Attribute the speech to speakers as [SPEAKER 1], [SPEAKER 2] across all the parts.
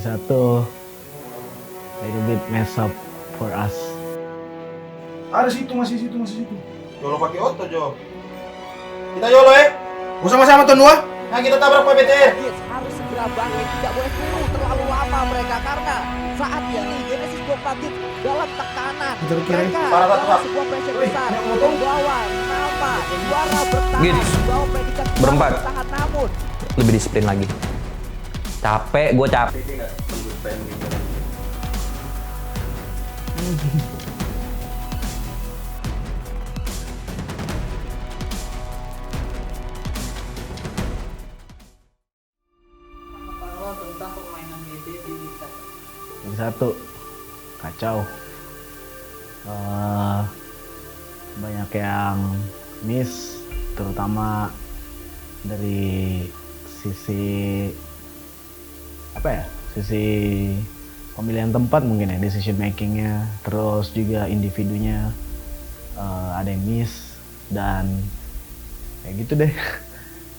[SPEAKER 1] satu little bit mess up for us.
[SPEAKER 2] Ada situ, masih situ.
[SPEAKER 3] Yolo pakai oto, Jo. Kita Yolo,
[SPEAKER 2] Mau sama-sama tuan dua?
[SPEAKER 3] Nah, kita tabrak Pak BTR.
[SPEAKER 4] Yes, harus segera bangkit, tidak boleh tunggu terlalu lama mereka karena saat ini Genesis Bokpatit dalam tekanan. Mereka
[SPEAKER 3] Parah,
[SPEAKER 4] dalam
[SPEAKER 3] Pak.
[SPEAKER 4] sebuah pressure besar membawa nama juara bertahan,
[SPEAKER 5] Gits,
[SPEAKER 4] membawa predikat juara
[SPEAKER 5] berempat.
[SPEAKER 4] bertahan, namun
[SPEAKER 5] Lebih disiplin lagi. Capek, gue capek.
[SPEAKER 6] Tentang permainan GD di Liga 1.
[SPEAKER 1] Liga 1 kacau. Banyak yang miss, terutama dari sisi sisi pemilihan tempat mungkin ya, decision makingnya, terus juga individunya ada yang miss dan kayak gitu deh.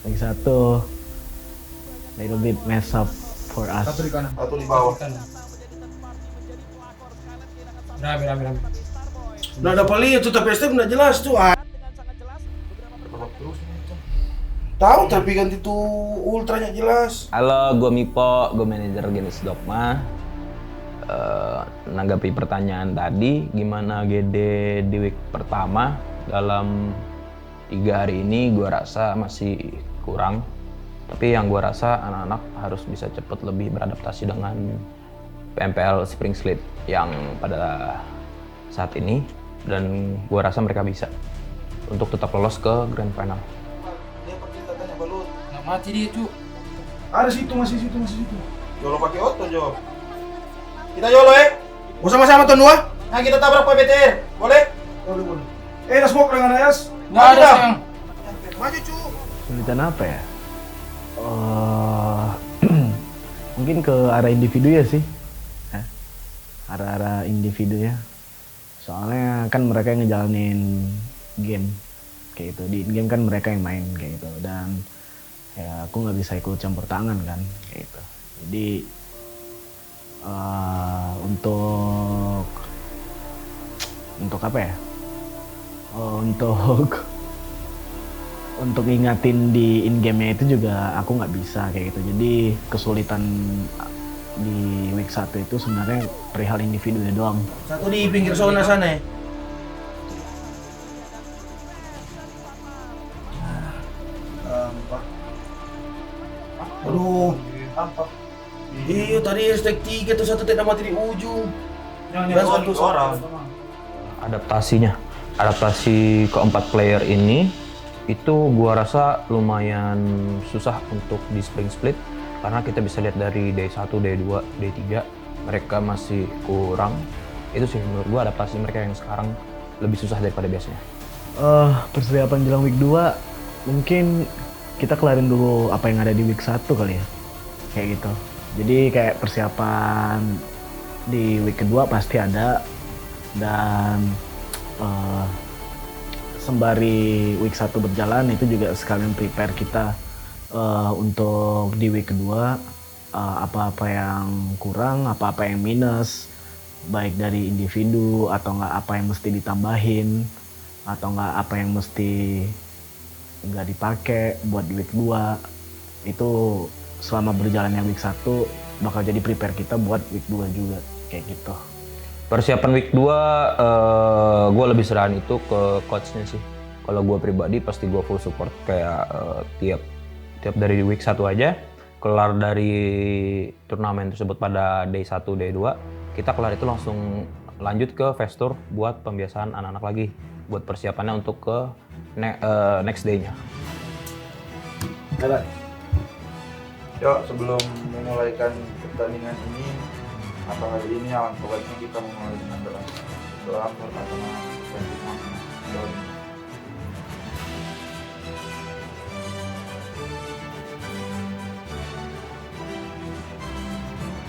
[SPEAKER 1] Lagi satu little bit mess up for us.
[SPEAKER 2] Satu di kanan.
[SPEAKER 3] Satu di bawah.
[SPEAKER 6] Rame.
[SPEAKER 2] Nah, dapat lihat tuh tapi STM udah jelas tuh. Tahu tapi ganti tuh ultranya jelas.
[SPEAKER 5] Halo, gue Mipo, gue manajer Genesis Dogma. Nanggapi pertanyaan tadi, gimana GD di week pertama? Dalam 3 hari ini gue rasa masih kurang. Tapi yang gue rasa anak-anak harus bisa cepat lebih beradaptasi dengan PMPL Spring Split yang pada saat ini, dan gue rasa mereka bisa untuk tetap lolos ke Grand Final.
[SPEAKER 3] Dia pakai katanya balut.
[SPEAKER 6] Nggak mati dia, Cuk.
[SPEAKER 2] Ada situ, masih situ.
[SPEAKER 3] Yolo pakai oto, Jo. Kita Yolo,
[SPEAKER 2] Mau sama-sama tuan dua?
[SPEAKER 3] Nah, kita tabrak Pak BTR. Boleh?
[SPEAKER 2] Boleh. Ada smoke dengan Ayas?
[SPEAKER 6] Nggak ada, sayang.
[SPEAKER 2] Maju cu.
[SPEAKER 1] Kesulitan apa ya? Mungkin ke arah individu ya sih. Arah-arah individu ya. Soalnya kan mereka yang ngejalanin game kayak itu. Di game kan mereka yang main kayak gitu. Dan ya aku nggak bisa ikut campur tangan kan kayak gitu. Jadi untuk apa ya? Untuk ngingatin di in game-nya itu juga aku nggak bisa kayak gitu. Jadi kesulitan di week 1 itu sebenarnya perihal individu doang.
[SPEAKER 2] Satu di pinggir zona sana ya. Aduh.
[SPEAKER 3] Apa?
[SPEAKER 2] Iya tadi hashtag 3 tuh satu tidak mati di ujung.
[SPEAKER 3] Dan satu orang.
[SPEAKER 5] Adaptasi keempat player ini itu gua rasa lumayan susah untuk di Spring Split karena kita bisa lihat dari day 1, day 2, day 3 mereka masih kurang. Itu sih menurut gua adaptasi mereka yang sekarang lebih susah daripada biasanya.
[SPEAKER 1] Persiapan jelang week 2 mungkin kita kelarin dulu apa yang ada di week 1 kali ya. Kayak gitu. Jadi kayak persiapan di week kedua pasti ada, dan sembari week 1 berjalan itu juga sekalian prepare kita untuk di week kedua, apa-apa yang kurang, apa-apa yang minus, baik dari individu atau nggak apa yang mesti ditambahin atau nggak apa yang mesti nggak dipakai buat di week 2. Itu selama berjalannya week 1 bakal jadi prepare kita buat week 2 juga kayak gitu.
[SPEAKER 5] Persiapan week 2 gue lebih serahan itu ke coachnya sih. Kalau gue pribadi pasti gue full support kayak tiap dari week 1 aja kelar dari turnamen tersebut pada day 1, day 2 kita kelar itu langsung lanjut ke fast tour buat pembiasaan anak-anak lagi buat persiapannya untuk ke next day-nya.
[SPEAKER 3] Yuk, sebelum memulaikan pertandingan ini atau hari ini, alangkah baiknya kita memulai dengan doa pertama dan doa.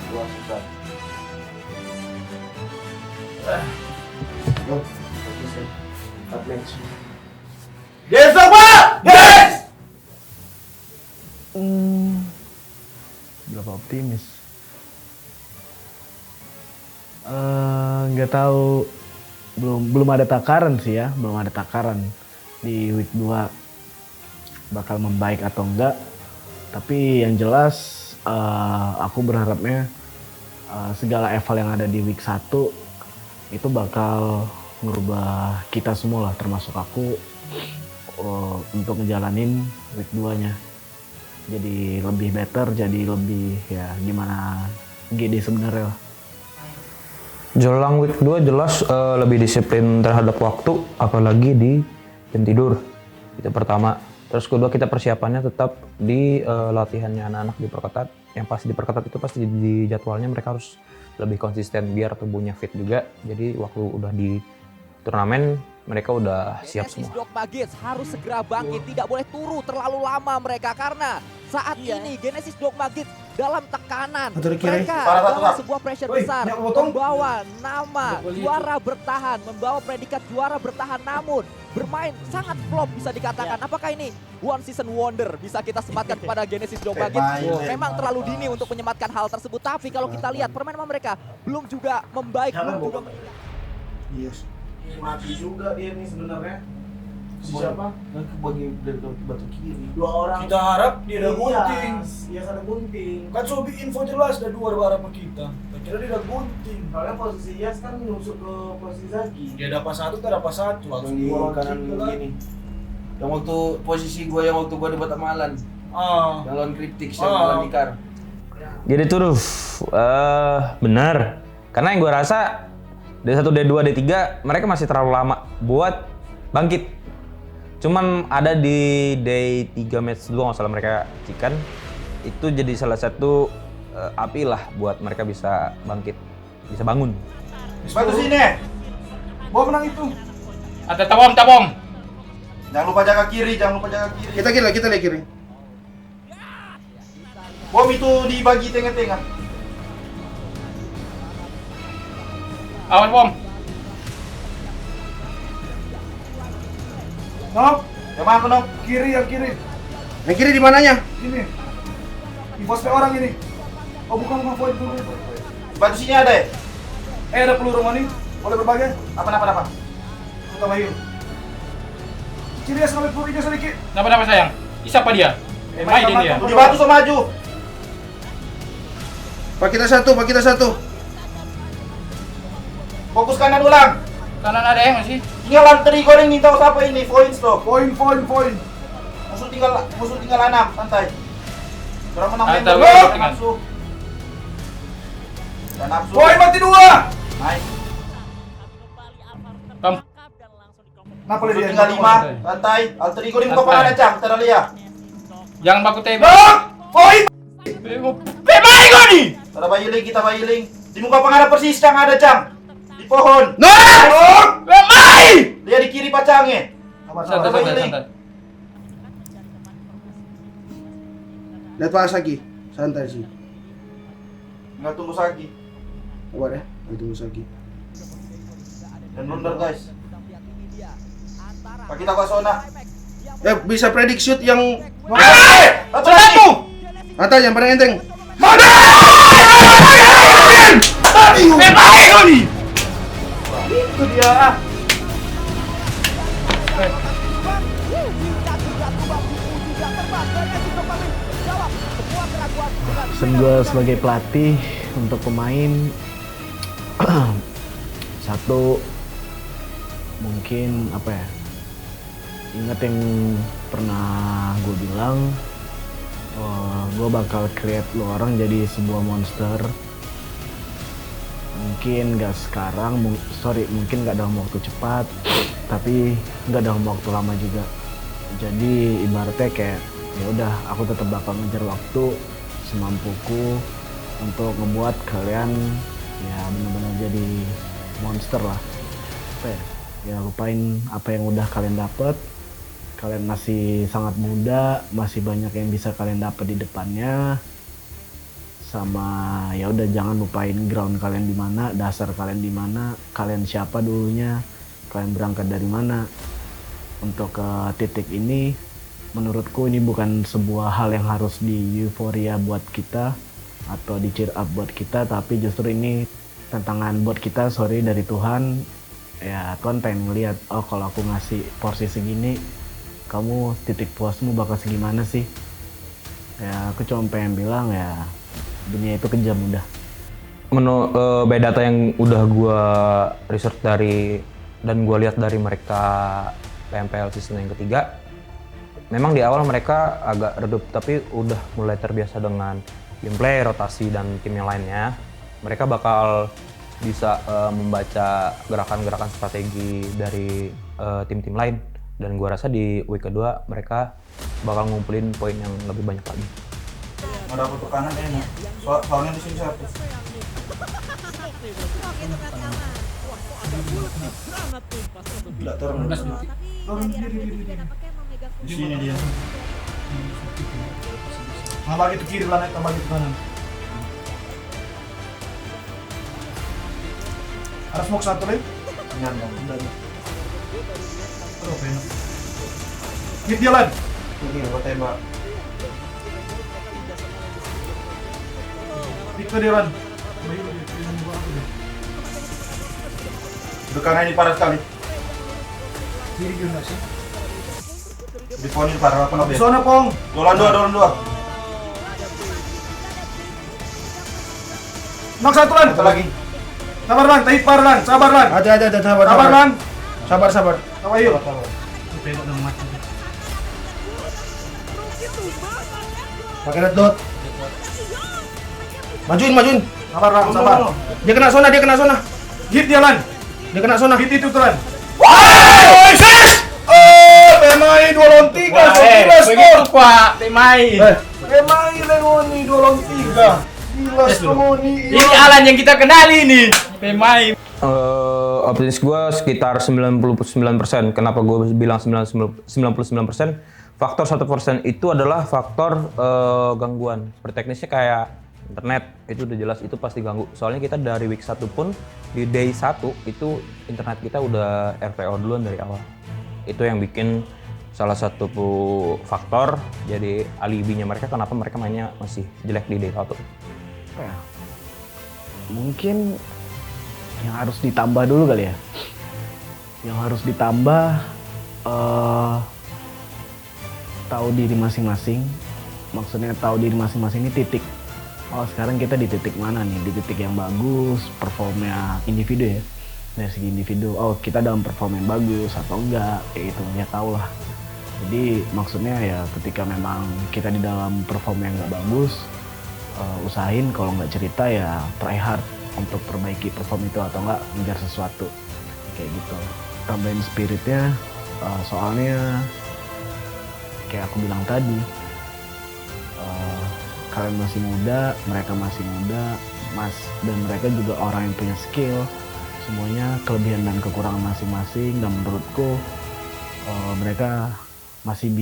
[SPEAKER 3] Doa susah. Go.
[SPEAKER 2] Yes, apa? Yes!
[SPEAKER 1] Berapa optimis? Nggak tahu, belum ada takaran sih ya, belum ada takaran di week 2 bakal membaik atau enggak. Tapi yang jelas aku berharapnya segala eval yang ada di week 1 itu bakal ngerubah kita semua lah, termasuk aku, untuk ngejalanin week 2-nya. Jadi lebih better, jadi lebih ya gimana GD sebenarnya lah.
[SPEAKER 5] Jelang week 2 jelas lebih disiplin terhadap waktu, apalagi di jam tidur. Itu pertama. Terus kedua, kita persiapannya tetap di latihannya anak-anak diperketat. Yang pasti diperketat itu pasti di jadwalnya mereka harus lebih konsisten biar tubuhnya fit juga. Jadi waktu udah di turnamen mereka udah siap
[SPEAKER 4] Genesis
[SPEAKER 5] semua.
[SPEAKER 4] Dogma Kids harus segera bangkit, tidak boleh turu terlalu lama mereka karena saat ini Genesis Dogma Kids dalam tekanan.
[SPEAKER 2] Atau di kiri.
[SPEAKER 4] Mereka
[SPEAKER 3] Parah satu,
[SPEAKER 4] dalam
[SPEAKER 3] Kak.
[SPEAKER 4] sebuah pressure
[SPEAKER 2] Woi,
[SPEAKER 4] besar,
[SPEAKER 2] nyak potong.
[SPEAKER 4] membawa nama
[SPEAKER 6] Boleh.
[SPEAKER 4] juara bertahan, membawa predikat juara bertahan, namun bermain sangat flop bisa dikatakan. Apakah ini one season wonder bisa kita sematkan kepada Genesis Dogma Kids? Memang terlalu dini untuk menyematkan hal tersebut, tapi kalau kita lihat permainan mereka belum juga membaik, belum juga
[SPEAKER 2] Yes.
[SPEAKER 1] Mati juga dia nih sebenarnya.
[SPEAKER 2] Siapa? Nanti bagi dari batu kiri.
[SPEAKER 1] 2 orang.
[SPEAKER 7] Kita harap dia ada gunting.
[SPEAKER 1] Iya, ada gunting.
[SPEAKER 7] Kan Sobi info jelas ada 2 barang sama kita. Kita kira dia ada gunting.
[SPEAKER 1] Soalnya posisi Yas kan nusuk ke posisi Zaki.
[SPEAKER 7] Dia dapat 1, tak dapat 1. Langsung
[SPEAKER 2] Yang di
[SPEAKER 7] dua
[SPEAKER 2] kanan
[SPEAKER 7] kick lah.
[SPEAKER 2] gini. Yang waktu posisi gua yang waktu gua debat sama Alan.
[SPEAKER 7] Ah.
[SPEAKER 2] Yang lawan Cryptic yang
[SPEAKER 7] Ah.
[SPEAKER 2] Alan Dikar.
[SPEAKER 5] Jadi tuh benar. Karena yang gue rasa D1, D2, D3 mereka masih terlalu lama buat bangkit. Cuman ada di day 3 match dulu nggak salah mereka cikan. Itu jadi salah satu api lah buat mereka bisa bangkit, bisa bangun.
[SPEAKER 3] Bantu sini.
[SPEAKER 7] Bawa menang itu.
[SPEAKER 6] Ada tabom.
[SPEAKER 3] Jangan lupa jaga kiri, jangan lupa jaga kiri.
[SPEAKER 2] Kita lihat kiri.
[SPEAKER 3] Bom itu dibagi tengah-tengah.
[SPEAKER 6] Awas bom.
[SPEAKER 7] Nok,
[SPEAKER 3] Yang mana Nok?
[SPEAKER 7] kiri yang kiri.
[SPEAKER 2] Yang kiri di mananya?
[SPEAKER 7] Ini. Di poste orang ini. Oh bukan void dulu.
[SPEAKER 3] Bantu sini ada ya?
[SPEAKER 7] Ada peluru mani. Boleh berbagi?
[SPEAKER 3] Apa?
[SPEAKER 7] Kita Bayu. Kiri ya sampai peluru sedikit.
[SPEAKER 6] Kenapa sayang? Siapa dia? Main dia.
[SPEAKER 3] Di batu so maju.
[SPEAKER 2] Pak kita satu.
[SPEAKER 3] Fokus kanan ulang.
[SPEAKER 6] Kanan ada yang masih?
[SPEAKER 3] Tinggal lanteri goreng nih tahu siapa ini? Points tuh.
[SPEAKER 7] Poin.
[SPEAKER 3] Musuh tinggal 6, santai. Kurang menang
[SPEAKER 6] Ah,
[SPEAKER 3] member.
[SPEAKER 6] tahu,
[SPEAKER 3] Jangan
[SPEAKER 6] tinggal.
[SPEAKER 3] nafsu. Jangan nafsu.
[SPEAKER 7] Poin mati 2.
[SPEAKER 3] Nice.
[SPEAKER 6] Kam.
[SPEAKER 7] Kenapa
[SPEAKER 3] Musuh
[SPEAKER 7] dia?
[SPEAKER 3] tinggal 5, santai. Alteri goreng muka
[SPEAKER 6] Santai.
[SPEAKER 3] pengen Cang, kita lihat.
[SPEAKER 6] Jangan baku tembak.
[SPEAKER 7] Nok, poin.
[SPEAKER 3] Bemai kau nih. Kita bayiling. Di muka pengen persis Cang ada Cang. Di pohon.
[SPEAKER 7] Nok.
[SPEAKER 3] Bemai. Dia di kiri pacangnya.
[SPEAKER 6] Santai.
[SPEAKER 2] Lihat Pak Sagi. Santai sih.
[SPEAKER 3] Nggak tunggu Sagi.
[SPEAKER 2] Coba deh. Tunggu Sagi.
[SPEAKER 3] Dan blunder guys. Pak kita Sona.
[SPEAKER 2] Bisa predik shoot yang
[SPEAKER 3] Satu.
[SPEAKER 2] atas yang paling enteng.
[SPEAKER 3] Bemai kau nih. Itu dia.
[SPEAKER 1] Pesan gue sebagai pelatih untuk pemain, satu mungkin apa ya, ingat yang pernah gue bilang, gue bakal create lo orang jadi sebuah monster. Mungkin gak sekarang, mungkin gak dalam waktu cepat, tapi gak dalam waktu lama juga. Jadi ibaratnya kayak ya udah, aku tetap bakal ngejar waktu semampuku untuk ngebuat kalian ya benar-benar jadi monster lah. Apa ya? Ya lupain apa yang udah kalian dapet. Kalian masih sangat muda, masih banyak yang bisa kalian dapet di depannya. Sama ya udah, jangan lupain ground kalian di mana, dasar kalian di mana, kalian siapa dulunya, kalian berangkat dari mana. Untuk ke titik ini, menurutku ini bukan sebuah hal yang harus di euforia buat kita atau di cheer up buat kita, tapi justru ini tantangan buat kita, sorry, dari Tuhan. Ya Tuhan pengen ngeliat, oh kalau aku ngasih porsi segini, kamu titik puasmu bakal segimana sih. Ya aku cuma pengen bilang ya dunia itu kejam udah.
[SPEAKER 5] By data yang udah gua research dari dan gua lihat dari mereka PMPL season yang ketiga, memang di awal mereka agak redup, tapi udah mulai terbiasa dengan gameplay, rotasi, dan tim yang lainnya. Mereka bakal bisa membaca gerakan-gerakan strategi dari tim-tim lain. Dan gua rasa di week kedua mereka bakal ngumpulin poin yang lebih banyak lagi.
[SPEAKER 3] Nggak dapat tekanan enak. Soalnya di sini satu. Nggak turun.
[SPEAKER 6] 15 detik.
[SPEAKER 3] Di sini dia.
[SPEAKER 7] Nah, bagi ke kiri, Lanet, bagi ke kanan. Ada smoke satu lagi?
[SPEAKER 3] Nyandang.
[SPEAKER 7] Aduh, penak. Hit dia, Lan.
[SPEAKER 3] Ini gua tembak.
[SPEAKER 7] Hit ke dia, Lan.
[SPEAKER 3] Dekannya ini parah sekali.
[SPEAKER 7] Kiri juga sih.
[SPEAKER 3] Di poin ini parah apa
[SPEAKER 7] Di
[SPEAKER 3] nabi?
[SPEAKER 7] zona, Pong.
[SPEAKER 3] Dolan dua.
[SPEAKER 7] Knock satu, Lan.
[SPEAKER 3] Satu lagi.
[SPEAKER 7] Sabar, Lan. Tahit par, Lan. Sabar, Lan.
[SPEAKER 2] Ada, sabar.
[SPEAKER 7] Sabar, Lan.
[SPEAKER 2] Sabar.
[SPEAKER 7] Sama yuk.
[SPEAKER 2] Pakai red dot. Majuin.
[SPEAKER 7] Sabar, Lan. Sabar.
[SPEAKER 2] Dia kena zona.
[SPEAKER 7] Hit dia, Lan.
[SPEAKER 2] Dia kena zona.
[SPEAKER 7] Hit itu, Lan.
[SPEAKER 2] Pemain 2 lawan 3.
[SPEAKER 6] Begitu Pak, Temai.
[SPEAKER 2] Pemain Lengoni 2 lawan 3. Gila, Lengoni.
[SPEAKER 6] Ini Alan yang kita kenali nih. Temai.
[SPEAKER 5] Optimis gue sekitar 99%. Kenapa gue bilang 99%? Faktor 1% itu adalah faktor gangguan. Berteknisnya kayak internet, itu udah jelas itu pasti ganggu. Soalnya kita dari week 1 pun di day 1 itu internet kita udah RPO duluan dari awal. Itu yang bikin salah satu faktor jadi alibinya mereka kenapa mereka mainnya masih jelek di day 1.
[SPEAKER 1] Ya, mungkin yang harus ditambah dulu kali ya. Yang harus ditambah tahu diri masing-masing. Maksudnya tahu diri masing-masing ini titik. Oh sekarang kita di titik mana nih? Di titik yang bagus, performnya individu ya. Dari segi individu, oh kita dalam performa yang bagus atau enggak, kayak gitu, ya tau lah. Jadi maksudnya ya ketika memang kita di dalam performa yang nggak bagus, usahain kalau nggak cerita ya try hard untuk perbaiki perform itu atau enggak ngejar sesuatu, kayak gitu. Tambahin spiritnya, soalnya kayak aku bilang tadi, kalian masih muda, mereka masih muda, dan mereka juga orang yang punya skill. Semuanya kelebihan dan kekurangan masing-masing, dan menurutku mereka masih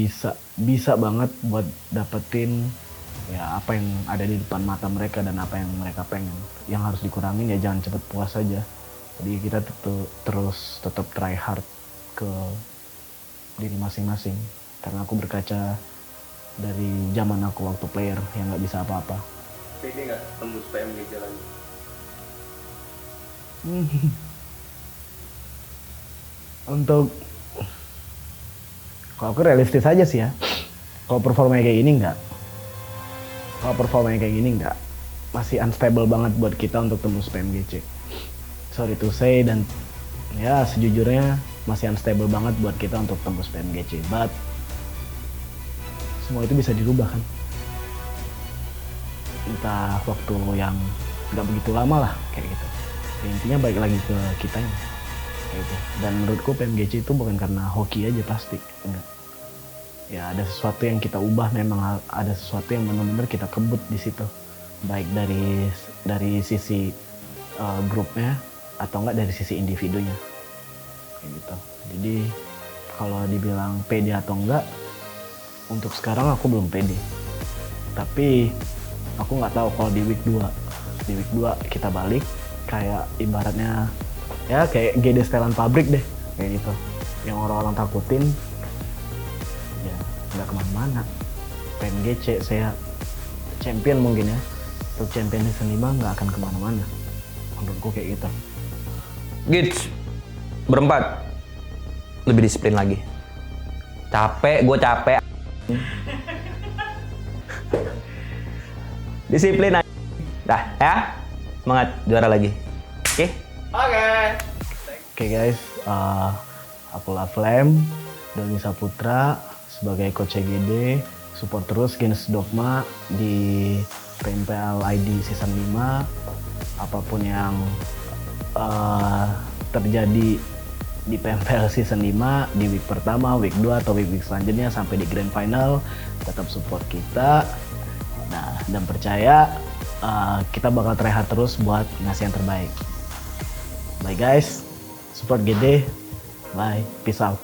[SPEAKER 1] bisa banget buat dapetin ya apa yang ada di depan mata mereka dan apa yang mereka pengen. Yang harus dikurangin ya jangan cepet puas aja. Jadi kita terus tetap try hard ke diri masing-masing. Karena aku berkaca dari zaman aku waktu player yang nggak bisa apa-apa.
[SPEAKER 8] Pede nggak tembus PMG jalan?
[SPEAKER 1] Untuk kalau aku realistis aja sih ya. Kalau performanya kayak gini enggak. Masih unstable banget buat kita untuk tembus PMGC. Sorry to say, dan ya sejujurnya masih unstable banget buat kita untuk tembus PMGC. But semua itu bisa dirubah kan. Entah waktu yang nggak begitu lama lah kayak gitu. Intinya balik lagi ke kitanya kayak gitu. Dan menurutku PMGC itu bukan karena hoki aja, pasti enggak. Ya ada sesuatu yang kita ubah, memang ada sesuatu yang benar-benar kita kebut di situ, baik dari sisi grupnya atau enggak dari sisi individunya kayak gitu. Jadi kalau dibilang pede atau enggak, untuk sekarang aku belum pede, tapi aku nggak tahu kalau di week 2 kita balik kayak ibaratnya ya kayak GD setelan pabrik deh kayak gitu, yang orang-orang takutin ya nggak kemana-mana. PMGC saya champion mungkin ya, untuk champion season 5 nggak akan kemana-mana. menurutku kayak gitu.
[SPEAKER 5] Gits, berempat lebih disiplin lagi. Capek, gue capek. Disiplin aja. Dah ya, semangat juara lagi. Oke?
[SPEAKER 1] Oke guys, akulah Flame, Doni Saputra sebagai coach CGD, support terus Genesis Dogma di PMPL ID season 5. Apapun yang terjadi di PMPL season 5 di week pertama, week 2 atau week selanjutnya sampai di grand final, tetap support kita. Nah, dan percaya kita bakal try hard terus buat ngasih yang terbaik. Bye guys, support GD. Bye, peace out.